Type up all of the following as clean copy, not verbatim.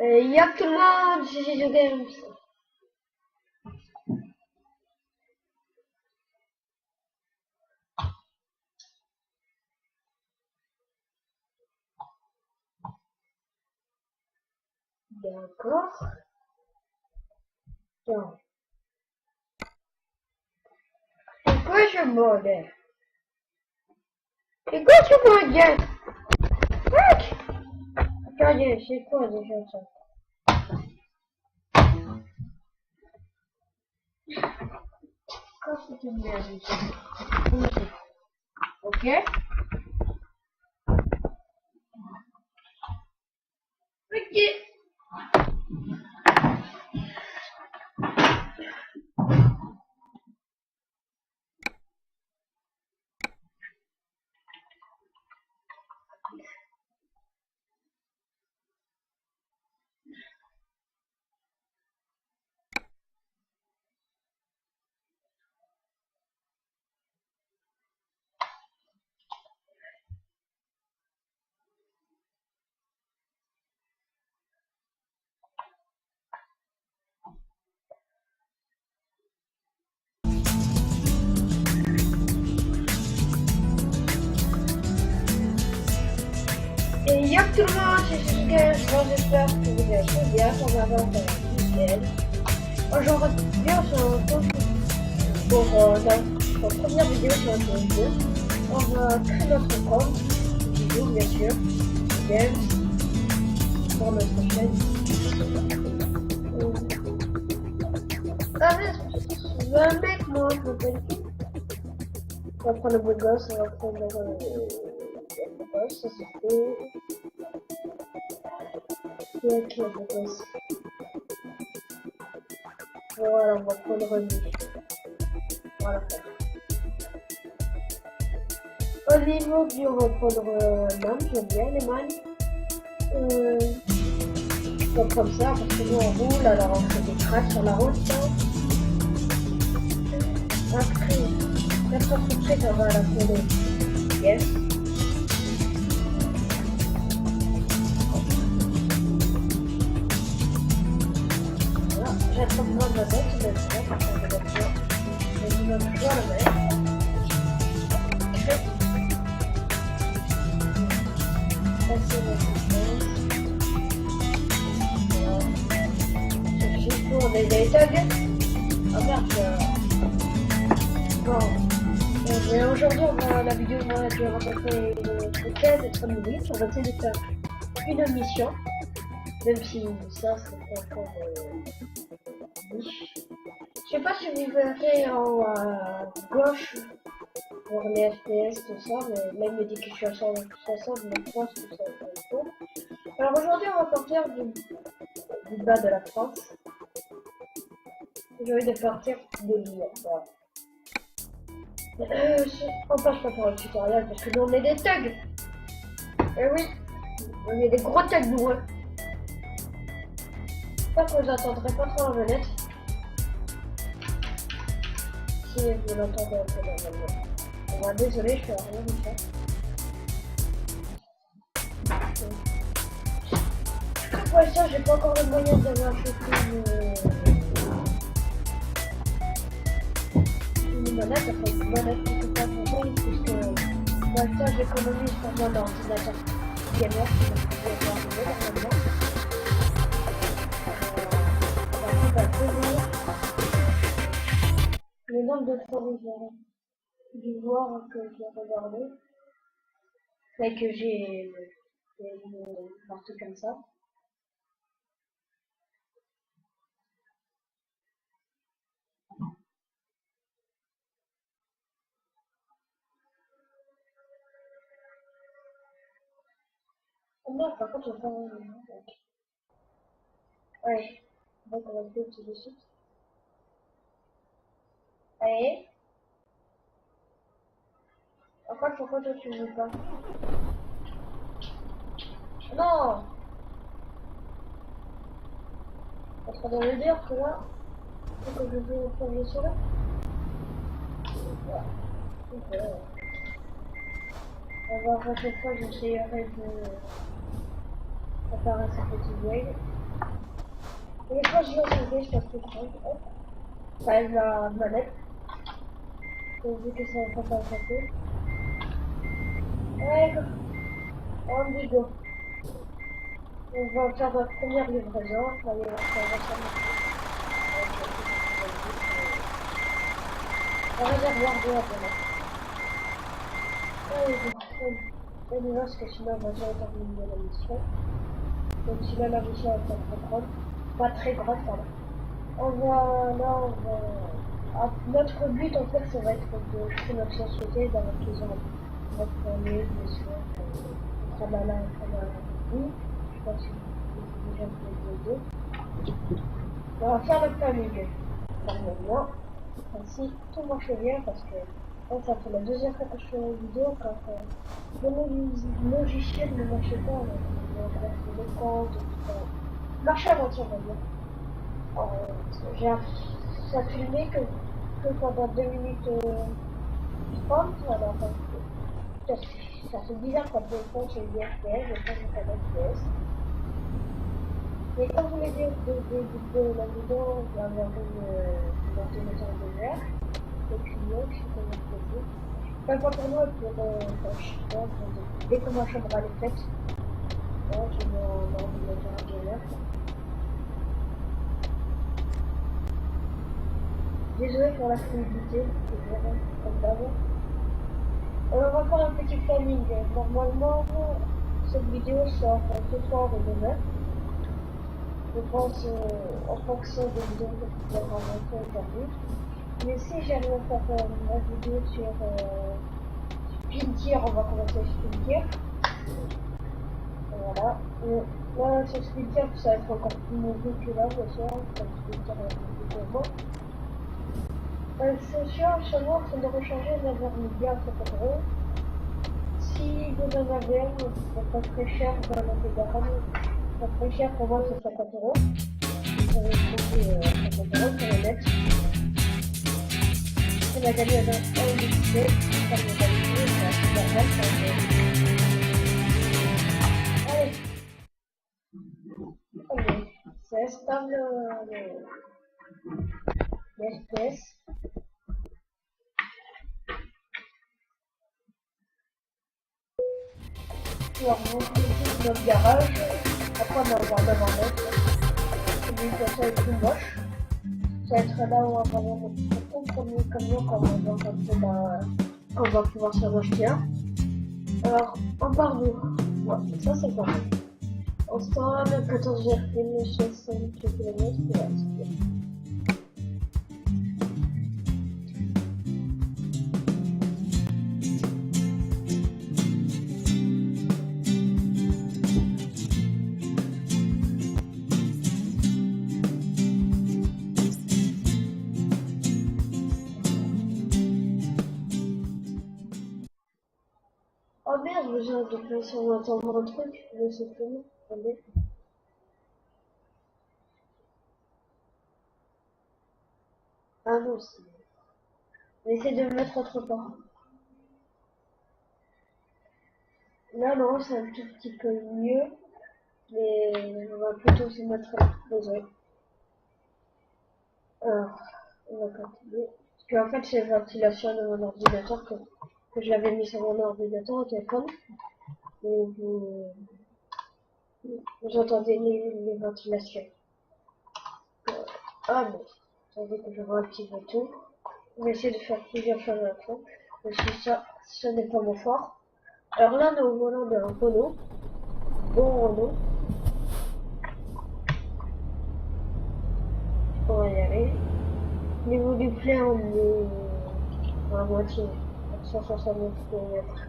Il y a tout le monde, GG Games. D'accord. Tiens. C'est quoi ce modèle? C'est quoi ce modèle? Mec! Attendez, c'est quoi déjà ça? Quand c'est une merde ici? Ok? Ok. Et yo tout le monde, c'est Sugar, j'espère que vous allez très bien, on va voir nickel. Aujourd'hui, on se retrouve pour notre première vidéo sur la PS2. On va créer notre compte, vidéo bien sûr, Games, pour notre chaîne. Un mec, moi, je m'appelle. On va prendre le beau gosse, on va prendre le gosse, ça c'est fait. Ok, le beau gosse. Voilà, on va prendre lui. Voilà. Au niveau du, on va prendre l'âme, j'aime bien les mannes. Comme ça, parce que nous on roule, alors on fait des cracks sur la route. Après, notre truc, on va la coller. Yes. Voilà, j'attends moi de la bête, je vais le faire, parce que je vais le faire. Je vais le mettre. Passer notre chose. Voilà. Juste pour des tags. Ah merde. Bon. Et aujourd'hui, la vidéo va durer à peu près 15 et 30 minutes. On va essayer de faire une mission. Même si ça, c'est pas encore niche. Je sais pas si vous verrez en haut à gauche pour les FPS, tout ça, mais même me dit que je suis à 160, mais je pense que ça va être trop. Alors aujourd'hui, on va partir du bas de la France. J'ai envie de partir de Lyon. Voilà. On passe pas pour un tutoriel parce que nous on est des thugs. Eh oui, on est des gros thugs nous. J'espère que vous entendrez pas trop la manette. Si vous l'entendez un peu normalement. Bon, désolé, je fais rien de ça. Ouais, ça, j'ai pas encore le moyen d'avoir acheté une manette, enfin une manette qui peut pas fonctionner, puisque ça, j'économise pour mon ordinateur gamer qui va arriver normalement. Le nombre de fois où j'ai dû voir que j'ai regardé, c'est que j'ai partout comme ça. Non, par contre, j'ai pas ouais, donc on va le faire tout de suite. Allez. Par contre, pourquoi toi tu ne veux pas? Non! En train de me dire que là, faut que je veux faire le soleil. Voilà. Ok. On va à chaque fois, j'essayerai de préparer ce petit duel. Et quand je lance le dé, je tape tout le temps. Enfin, la manette. Donc, vu que ça va pas passer. Ouais, on dit go. On va faire notre première livraison. Ça va faire un réservoir de la planète. Allez, bon. Et nous là, parce que sinon, on va déjà terminer la mission. Donc, si là, la mission est pas très grande. Pas très grande, pardon. On va, là, on va... Ah, notre but, en fait, ça va être de créer notre société dans laquelle notre famille, bien sûr, Tralala, oui, je pense que c'est déjà les deux. On va faire notre famille. Normalement, ainsi, tout marche bien parce que là, ça fait la deuxième fois que je fais une vidéo quand le logiciel ne marchait pas. On va faire le compte, tout ça. Marche avant, on va dire. J'ai filmé que pendant 2 minutes 30, alors ça fait bizarre quand je prends sur le FPS, je prends sur le FPS. Mais comme vous l'avez dit de la vidéo, on va avoir une ordinateur de verre, et puis moi, je suis comme un peu. Enfin, pas pour moi, pour je sais pas, dès que ma chambre elle est faite, là, j'ai mon ordinateur de verre. Désolé pour la fluidité, c'est vraiment comme d'avant. On va faire un petit planning. Normalement, cette vidéo sort ce soir et demain. Je pense en fonction des vidéos que je vais rencontrer aujourd'hui. Mais si j'arrive à faire une vidéo sur Splinter, on va commencer Splinter. Voilà. Là, sur Splinter, ça va être encore plus nouveau que là, bien sûr, comme Splinter est un peu plus bon. C'est sûr, seulement, ça doit recharger d'avoir une bien à 50 €. Si vous en avez un, c'est pas très cher dans la fédérale. Pas très cher pour moi, c'est 50 €. Vous avez trouvé 50 € pour le net. On a gagné un lycée, comme on a dit, c'est normal. Allez, c'est stable les FPS. Alors, on utilise notre garage. Après, on va avoir devant notre. L'utilisation est plus moche. Ça va être là où on va avoir notre premier camion qu'on va pouvoir s'en acheter un. Alors, on part d'où? Ouais, ça c'est pas mal. On sera le 14,60 km pour la suite. Oh merde, j'ai de faire sur entendre un truc, je sais plus. Attendez. Ah non, c'est... J'essaie de me mettre autre part. Là, non, c'est un tout petit peu mieux. Mais on va plutôt se mettre là. Désolé. Alors, on va continuer. Parce qu'en fait, c'est la ventilation de mon ordinateur que je l'avais mis sur mon ordinateur au téléphone. Et vous entendez les ventilations. Ah bon, attendez que je réactive tout. On va essayer de faire plusieurs choses à la fois. Parce que ça, ce n'est pas mon fort. Alors là, nous volons d'un Renault. Bon Renault. On va y aller. Niveau du plein, on est à moitié. 169 km.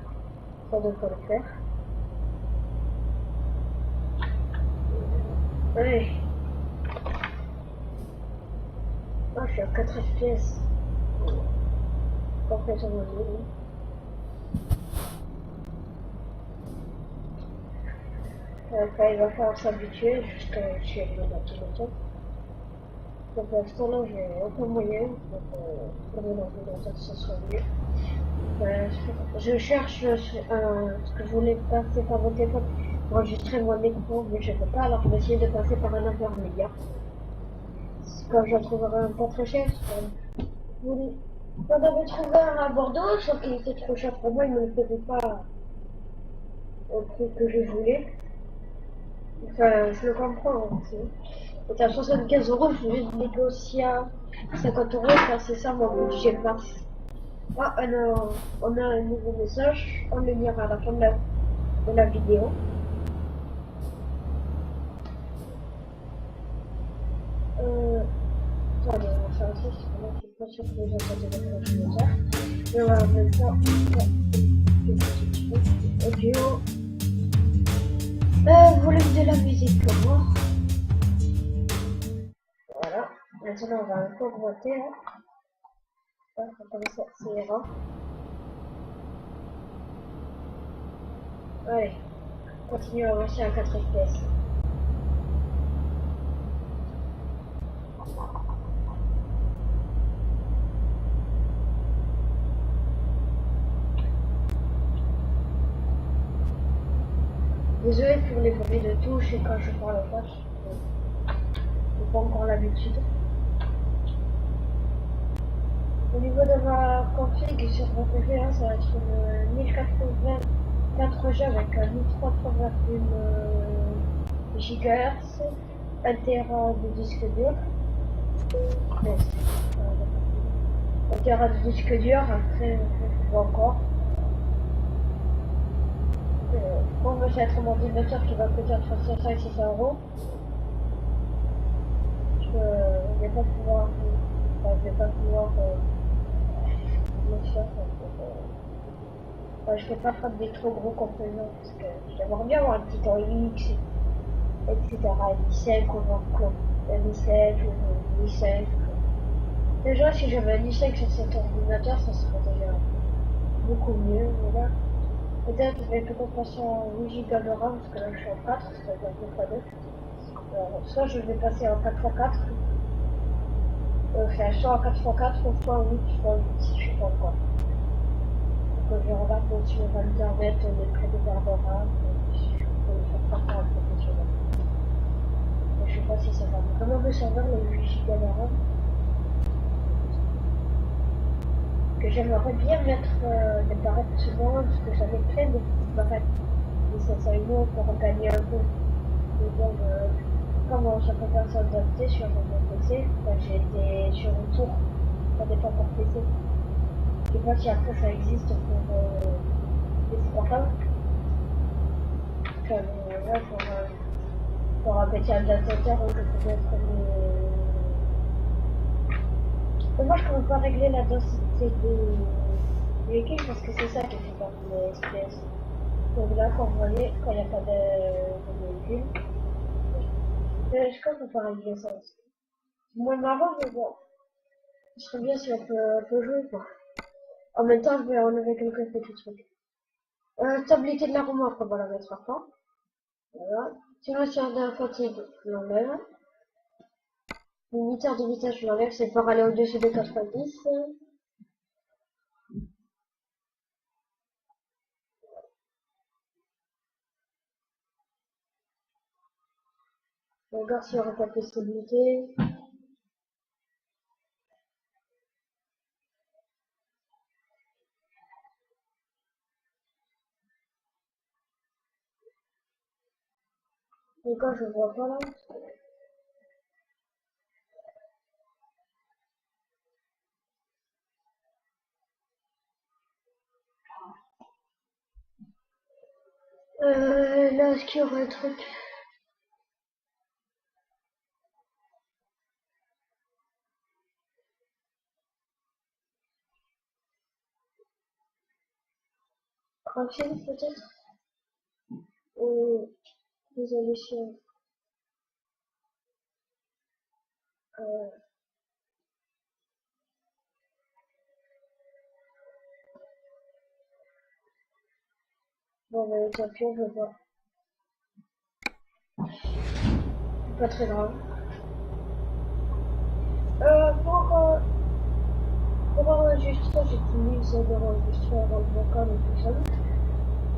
Ça devrait le faire. Allez. Ah, je suis à 4 FPS. Complètement nul. Après, il va falloir s'habituer jusqu'à chez le bâtiment. Donc pour l'instant là j'ai aucun moyen, donc pour mon ordinateur ça sera mieux. Je cherche ce que je voulais passer par mon téléphone pour enregistrer mon écran, mais je ne peux pas, alors je vais essayer de passer par un intermédiaire. quand je la trouverai pas très cher. J'en avais trouvé un à Bordeaux, sauf qu'il était trop cher pour moi, il ne me faisait pas au prix que je voulais. Enfin, je le comprends aussi. Et à 75 euros, je voulais négocier à 50 euros, enfin, c'est ça mon budget max. Ah, on a un nouveau message, on le lira à la fin de la vidéo. Attendez, on va faire un truc, parce que moi je suis pas sûr que les gens vont déclencher le message. Et on va mettre ça, audio. Volume de la musique pour moi. Voilà. Maintenant on va un peu augmenter. Hein. Comme ça, c'est ira. Allez. Continue à avancer à 4 FPS. Désolé pour les bruits de touche et quand je parle en face. J'ai pas encore l'habitude. Au niveau de ma config sur mon PV, hein, ça va être une 1084G avec un 1381 GHz, 1 Tera de disque dur. 1 Tera de disque dur, après je vois encore. Bon, ça va être mon ordinateur qui va coûter entre 500 et 600 euros. Je vais pas pouvoir. Je vais pas pouvoir. Je peux pas faire des trop gros composants parce que j'aimerais bien avoir un petit X, etc. i5 ou i7 ou i5. Déjà, si j'avais un i5 sur cet ordinateur, ça serait déjà beaucoup mieux. Voilà. Peut-être que je vais peut-être passer en 8 Go de RAM parce que là je suis en 4, c'est-à-dire 2x2. Alors, soit je vais passer en 4x4, enfin soit en 4x4 ou soit en 8x8 si je sais pas encore. Donc je regarde sur internet les prix de barres de RAM, si je peux le faire partir un professionnel. Mais je sais pas si ça va vraiment me servir les 8 Go de RAM. Que j'aimerais bien mettre des barrettes souvent parce que j'avais plein de petites barrettes et ça serait bon pour gagner un peu. Et donc, comment ça peut faire s'adapter sur mon PC, j'ai été sur une tour, ça dépend pour PC. Je sais pas si après ça existe pour PC portable. Enfin, là, pour un petit adaptateur, je peux mettre les... Moi, je ne peux pas régler la densité de véhicule parce que c'est ça qui fait partie des SPS. Donc là, quand vous voyez, quand il n'y a pas de véhicule, je crois qu'on peut pas régler ça aussi. Moins marrant, mais bon. Ce serait bien si on peut jouer, quoi. En même temps, je vais enlever quelques petits trucs. Stabilité de la roue, après, on va la mettre par contre. Voilà. Simulation de fatigue, je l'enlève. Limiteur de vitesse, je l'enlève, c'est pour aller au-dessus des 90. Regarde s'il n'y aura pas de possibilité. Regarde, je vois pas là. Là, est-ce qu'il y aurait un truc? Tranquille, peut-être? Désolé, euh, bon, mais tant pis, on veut pas. C'est pas très grave. Pour enregistrer, j'utilise l'enregistreur vocal et tout ça.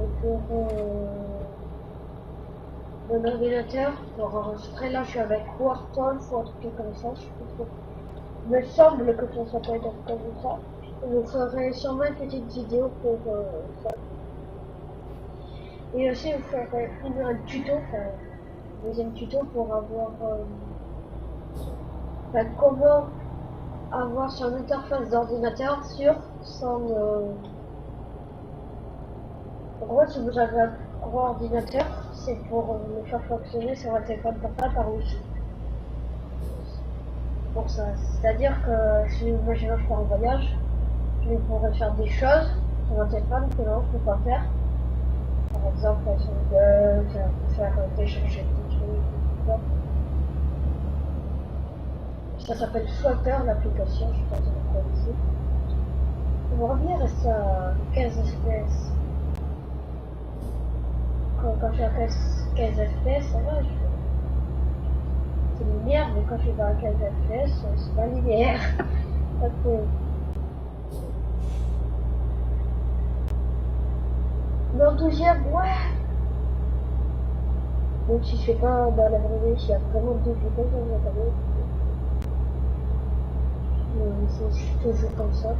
Et pour mon ordinateur pour enregistrer. Là, je suis avec Wharton ou un truc comme ça. Je sais pas trop. Il me semble que ça s'appelle comme ça. Je vous ferai sûrement une petite vidéo pour ça. Et aussi, vous ferai un tuto, enfin, un deuxième tuto pour avoir comment avoir son interface d'ordinateur sur son. En gros, si vous avez un gros ordinateur, c'est pour le faire fonctionner sur un téléphone portable par Wi-Fi. Pour ça, c'est-à-dire que si imaginons je pars en voyage, je pourrais faire des choses sur un téléphone que non, je peux pas faire. Par exemple, faire télécharger des trucs. Ça s'appelle Swapper l'application, je sais pas si vous connaissez. On va revenir à ça 15 FPS. Quand je suis à 15 FPS, ça va, c'est linéaire, mais quand je suis pas à 15 FPS, c'est pas linéaire. Dans le 12e, ouais. Donc si je fais pas dans la vraie vie, s'il y a vraiment 2 vidéos, on va pas voir. C'est toujours comme ça.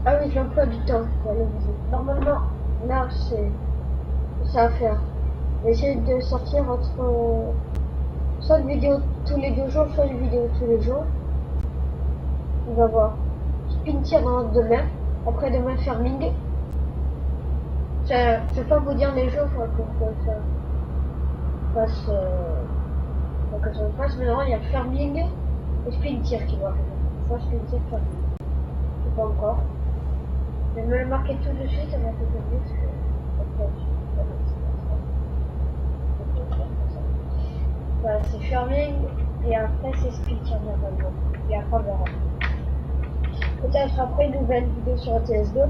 Ah oui, l'emploi du temps pour les vidéos. Normalement, là, c'est ça à faire. Essayer de sortir entre soit une vidéo tous les 2 jours, soit une vidéo tous les jours. On va voir. Spin tir demain. Après demain, farming. Je vais pas vous dire les jours pour que ça passe. Que ça passe. Mais non, il y a farming et spin tir qui doit faire. Soit spin tir, farming. Je sais pas encore. Je vais me le marquer tout de suite, ça va tout de suite. Voilà, c'est farming et après c'est spin tir normalement. Et après on verra. Peut-être après une nouvelle vidéo sur TS2.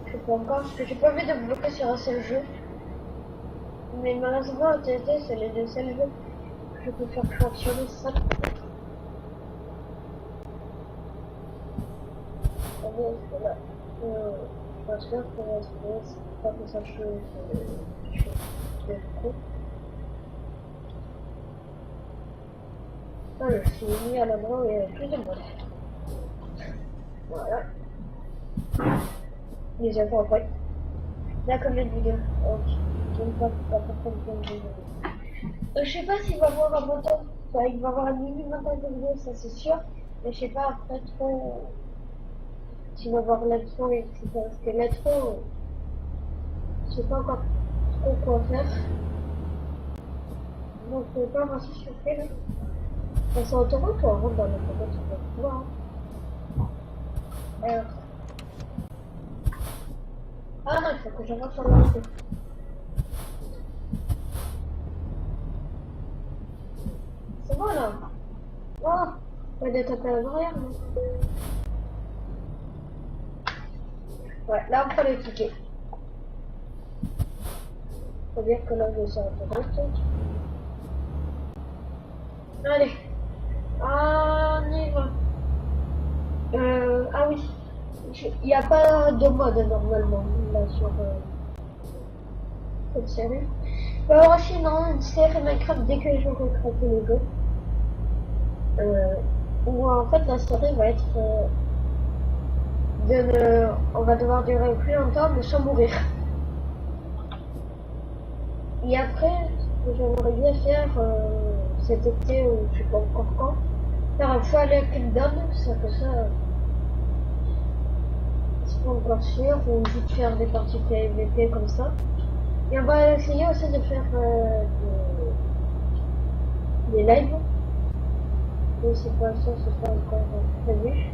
Je sais pas encore parce que j'ai pas envie de me bloquer sur un seul jeu. Mais malheureusement TS2 c'est les 2 seuls jeux que je peux faire fonctionner ça. Voilà. Je pense que pour être pas que ça je fais ah, je suis mis à l'endroit où il y a plus de monde. Voilà. Les infos après. Là, combien de vidéos? Je ne sais pas combien de vidéos. Je sais pas s'il va avoir un montage. Enfin, il va avoir un mini montage de vidéos, ça c'est sûr. Mais je sais pas après trop. S'il va avoir l'intro, etc. Parce que l'intro, je sais pas encore trop quoi faire. Donc, je vais pas voir si je fais là. C'est autoroute ou on rentre dans le côté, tu peux voir. Ah non, il faut que je rentre sur l'entrée. C'est bon là. Oh, on va être à l'arrière. Ouais, là on prend les tickets. Faut dire que là je vais sur l'autoroute. Allez. Ah, on y va. Ah oui. Il n'y a pas de mode normalement là sur cette série. Alors sinon, une série Minecraft dès que j'aurai craqué le jeu. Où en fait la série va être on va devoir durer plus longtemps mais sans mourir. Et après, j'aimerais bien faire cet été ou je sais pas encore quand, faire un fois aller Kingdom, ça fait ça. C'est pas encore sûr, ou juste faire des parties PVP comme ça. Et on va essayer aussi de faire des lives. Mais c'est pas ça, c'est pas encore prévu.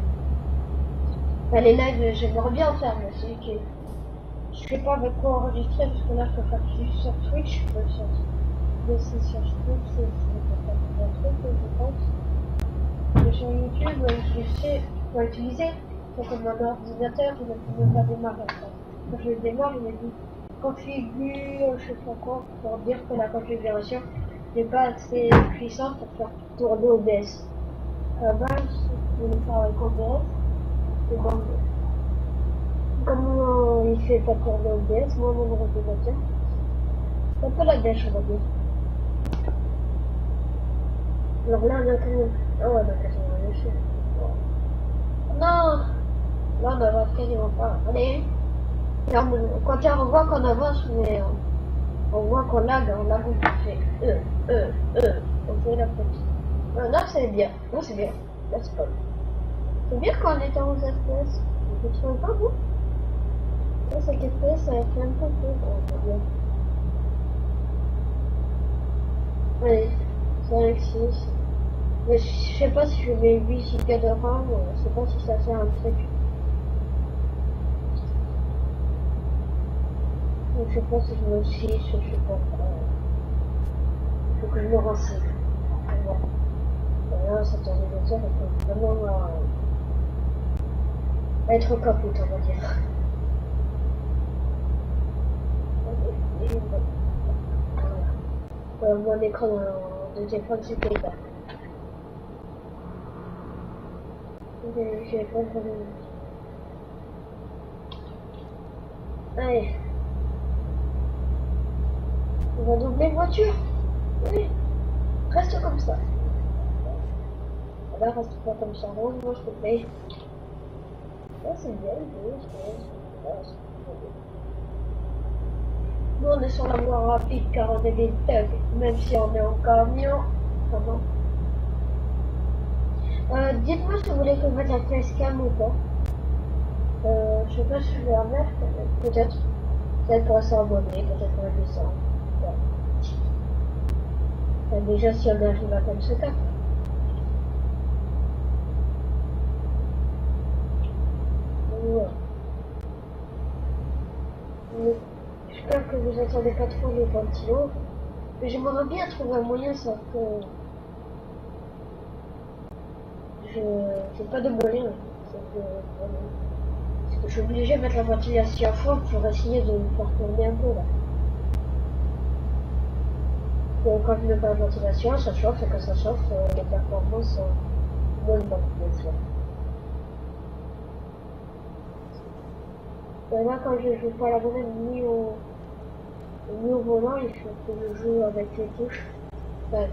Enfin, les lives, j'aimerais bien en faire, mais c'est que je sais pas avec quoi enregistrer parce que là je peux faire juste sur Twitch, je peux sur Twitch, c'est un truc je pense. Mais sur YouTube, je sais, je peux utiliser. Donc mon ordinateur, il ne peut pas démarrer. Quand je le démarre, il me dit configure, je sais pas quoi, pour dire que la configuration n'est pas assez puissante pour faire tourner OBS. À la base, je vais le faire avec OBS. Et bon, comme il fait pas pour le OBS, moi mon ordinateur. C'est un peu la gâche, on va dire. Alors là, on a quand même... Ah ouais, on a quasiment rien fait. Non! Là, on avance quasiment pas. Allez! Et quand on voit qu'on avance, mais on voit qu'on lag, on fait on fait la petite. Là, c'est bien. Là, c'est bien. Là, c'est pas bien. C'est bien quand on est en 11 FPS. Vous ne trouvez pas, vous? Là, 5 FPS, ça fait un peu peu. C'est bien. Allez, 5, 6. Mais je sais pas si je mets 8 Go de RAM, je sais pas si ça fait un truc. Je sais pas si je mets 6, je sais pas. Il faut que je me renseigne. Là, cet ordinateur, il peut vraiment être capot, on va dire. Mon écran de téléphone, c'est payable. J'ai pas de... Allez. On va doubler voiture. Oui. Reste comme ça. Là, reste pas comme ça. Range, moi, je te plaît. Là, c'est bien. Nous, on est sur la voie rapide car on est des thugs. Même si on est en camion. Comment? Dites-moi si vous voulez que je mette la facecam ou pas. Je sais pas si je vais la mettre. Peut-être. Peut-être pour s'abonner. Peut-être pour la descendre. Ouais. Déjà, si on arrive à comme ce cas. Ouais. J'espère que vous entendez pas trop les ventilos. Mais j'aimerais bien trouver un moyen, sauf que je fais pas de moyen. C'est que je suis obligé de mettre la ventilation à fond pour essayer de me faire tourner un peu là. Et quand je mets pas de ventilation, ça chauffe, et quand ça chauffe, les performances sont moins bonnes, bien sûr. Et là, quand je joue pas à la manette ni au volant, il faut que je joue avec les touches. Enfin,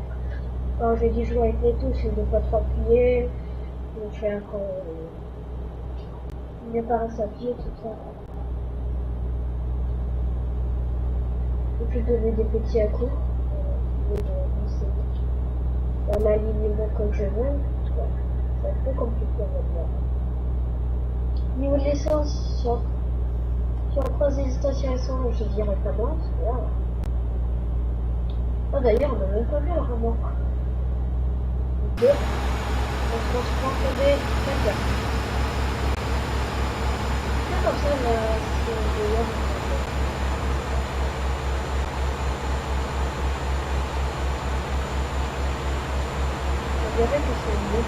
quand je dis jouer avec les touches, c'est ne pas trop appuyer, de faire ne pas s'appuyer, tout ça. Et puis donner des petits à coups. Dans l'alignement comme je veux. C'est un peu compliqué à voir. Niveau de l'essence, sur 3 stations essence, je dirais pas non. Ah d'ailleurs, on n'a même pas vu le remorque. Deux. On se transporte des caca. C'est comme ça, là, c'est d'ailleurs. On dirait que c'est mieux.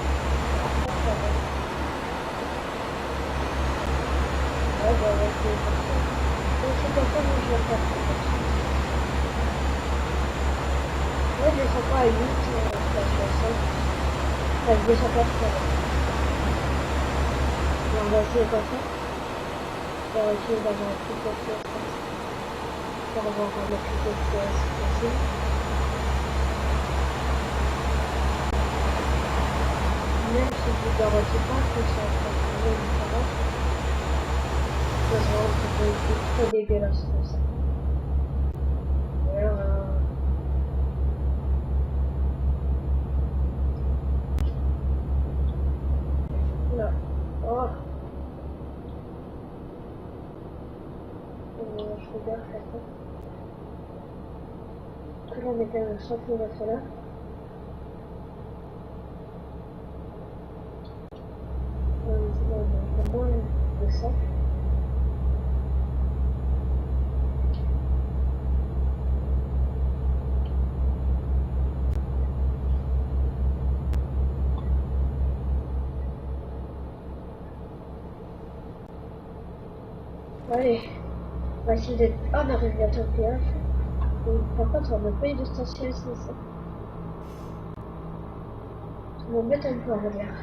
Ouais, bah, ouais, c'est comme ça. Donc, c'est comme ça que je vais faire. Ouais, je descends pas à 8, station 5. Enfin, je descends pas à 3. On va essayer comme ça. On va essayer d'avoir un plus de FPS. Pour avoir le plus de FPS possible. Même si je ne garantis pas que ça va trouver une différence, ça se rend que c'est trop dégueulasse comme ça. Là. Oh. Je regarde ça. Que là on était à 100 km/h. Moins de ça. Allez, on va essayer d'être... Ah, on arrive bientôt au péage. Par contre, on n'a pas eu de station essence. Ça m'embête un peu, on va dire.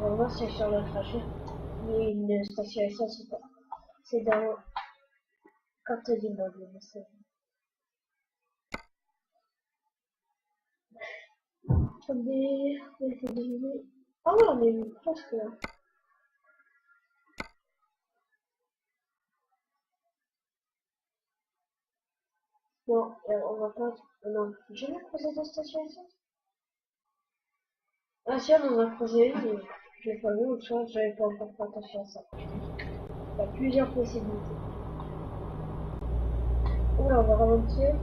On va voir si sur le trajet il y a une station essence ou pas. C'est dans carte d'immeuble, c'est. Attendez, on va essayer de deviner. Ah ouais, on est presque là. Non, on va pas. Non, j'ai jamais creusé de station ici. Ah si, on en a creusé une, mais je l'ai pas vu, ou soit j'avais pas encore fait attention à ça. Il y a plusieurs possibilités. Oula, on va ralentir.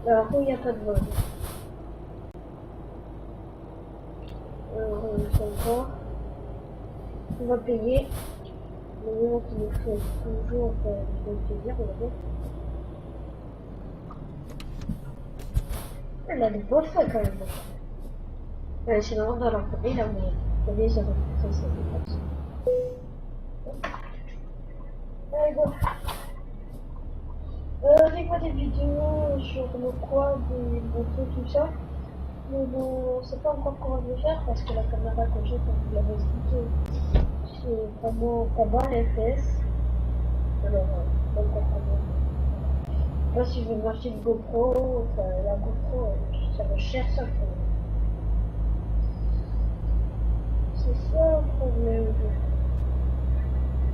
Alors, où il n'y a pas de vol. Encore. On va payer. Le moment qui nous fait toujours plaisir, on va dire. Elle a des beaux feux quand même. Sinon, dans leur côté, là, mais ça va être très simple. Allez, go. Des fois des vidéos sur le quad, des motos, tout ça. Mais bon, on sait pas encore comment je vais faire parce que la caméra que j'ai, comme vous l'avez expliqué, c'est vraiment pas bas les FPS. Alors, pas encore comment. Moi, si je veux m'acheter une GoPro, enfin, la GoPro, ça va cher ça. C'est ça le problème.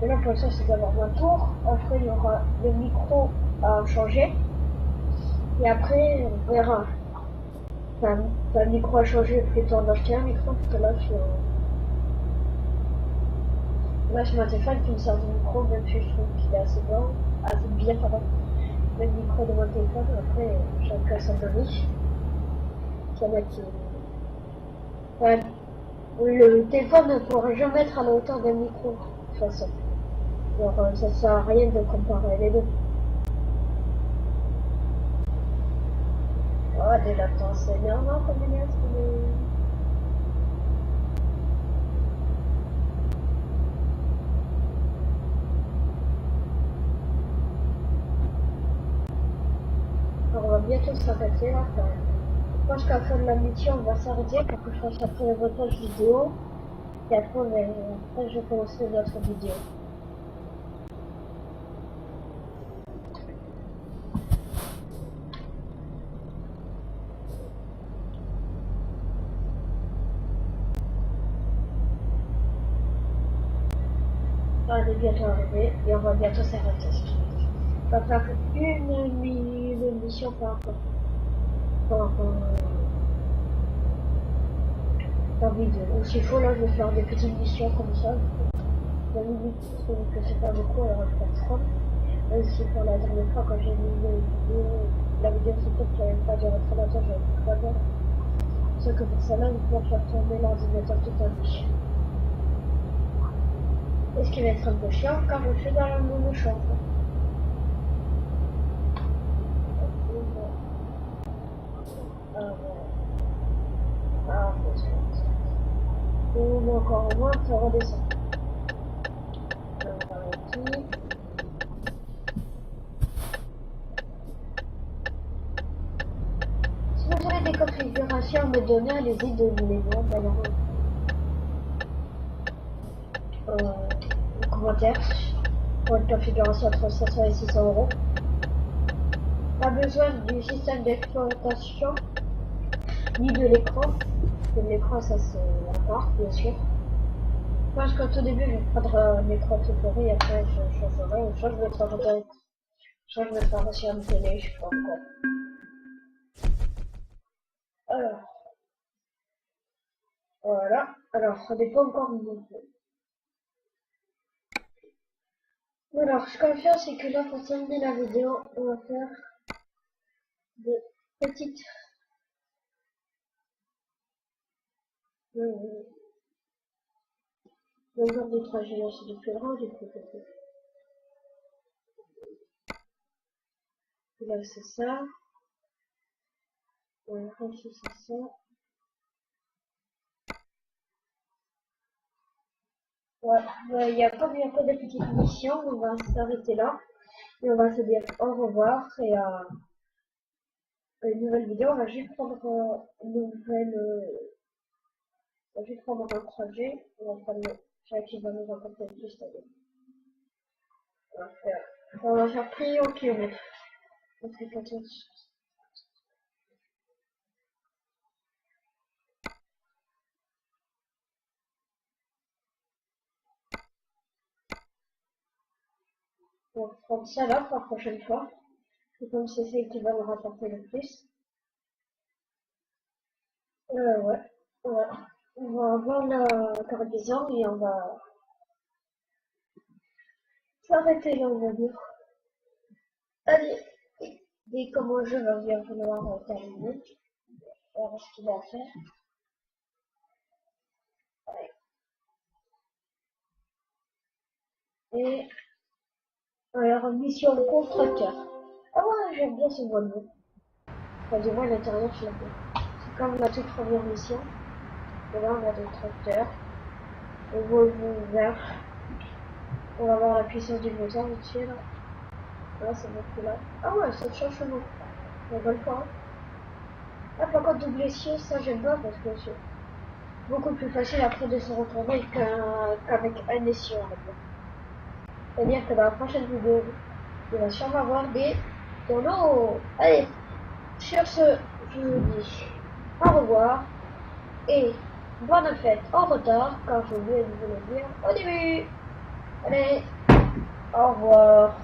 Et là, pour ça, c'est d'avoir ma tour. Après, il y aura le micro à changer. Et après, on verra. Enfin, le micro à changer, plutôt en acheter un micro, parce que là, là, sur ma téléphone qui me sert de micro, même si je trouve qu'il est assez bien, pardon. Le micro de mon téléphone, après, j'ai un casque de riche. Qui va mettre. Ouais, le téléphone ne pourra jamais être à la hauteur d'un micro, de toute façon. Alors, ça sert à rien de comparer les deux. Oh, des latents, c'est énervant comme il est. Alors, on va bientôt s'arrêter là. Enfin, je pense qu'à la fin de la mission, on va s'arrêter pour que je fasse après le montage vidéo. Et après, après je vais commencer notre vidéo. On est bientôt arrivé et on va bientôt s'arrêter. On va faire une mission par vidéo. Ou s'il faut, là, je vais faire des petites missions comme ça. La limite, je trouve que c'est pas beaucoup, alors je vais faire 30. Même si pour la dernière fois, quand j'ai mis une vidéo, la vidéo c'était qu'il n'y avait pas duré très longtemps, j'avais plus pas bien. Sauf que pour celle-là, il faut faire tourner l'ordinateur tout à l'heure. Et ce qui va être un peu chiant, car je suis dans la même chambre. Ah, faut se faire. Ou encore au moins, ça redescend. On va ici. Si vous avez des configurations à me donner, allez-y, donnez-les-moi d'ailleurs. Commentaire pour une configuration entre 500 et 600 euros. Pas besoin du système d'exploitation ni de l'écran. L'écran, ça c'est à part, bien sûr. Je pense qu'au tout début, je vais prendre un écran tout pourri et après je changerai. Ou soit je mettrai en direct, soit je mettrai sur une télé, je sais pas encore. Alors, voilà. Alors, ça dépend encore de mon jeu. Alors, ce qu'on va faire, c'est que là, pour terminer la vidéo, on va faire des petites. Le genre de trajet là, c'est du plus grand, du coup, là, c'est ça. Voilà, ici, c'est ça. Ouais, il y a pas de petites missions, on va s'arrêter là. Et on va se dire au revoir et à une nouvelle vidéo. On va juste prendre on va juste prendre un trajet. On va prendre qui va nous rapporter le plus, c'est-à-dire. On va faire prix au kilomètre. On fait 14. On va prendre ça là pour la prochaine fois. Et comme c'est celle qui va nous rapporter le plus. Ouais. Ouais. On va avoir la cargaison et on va s'arrêter là, on va dire. Allez. Dès que mon jeu va bien vouloir terminer. On va voir ce qu'il va faire. Et alors, mission de constructeur. Ah ouais, j'aime bien ce bois de bois. Enfin, du moins, l'intérieur, je l'aime bien. C'est comme la toute première mission. Et là, on a des tracteurs. Le Volvo vert. On va voir la puissance du moteur dessus, là. Là, c'est beaucoup là. Ah ouais, ça change beaucoup. On va le voir. Ah, par contre, double essieu, ça, j'aime pas parce que c'est beaucoup plus facile après de se retrouver qu'avec un essieu, on va dire. C'est-à-dire que dans la prochaine vidéo, il va sûrement avoir des tonneaux. Allez, sur ce, je vous dis au revoir et bonne fête en retard, car j'ai oublié de vous le dire au début. Allez, au revoir.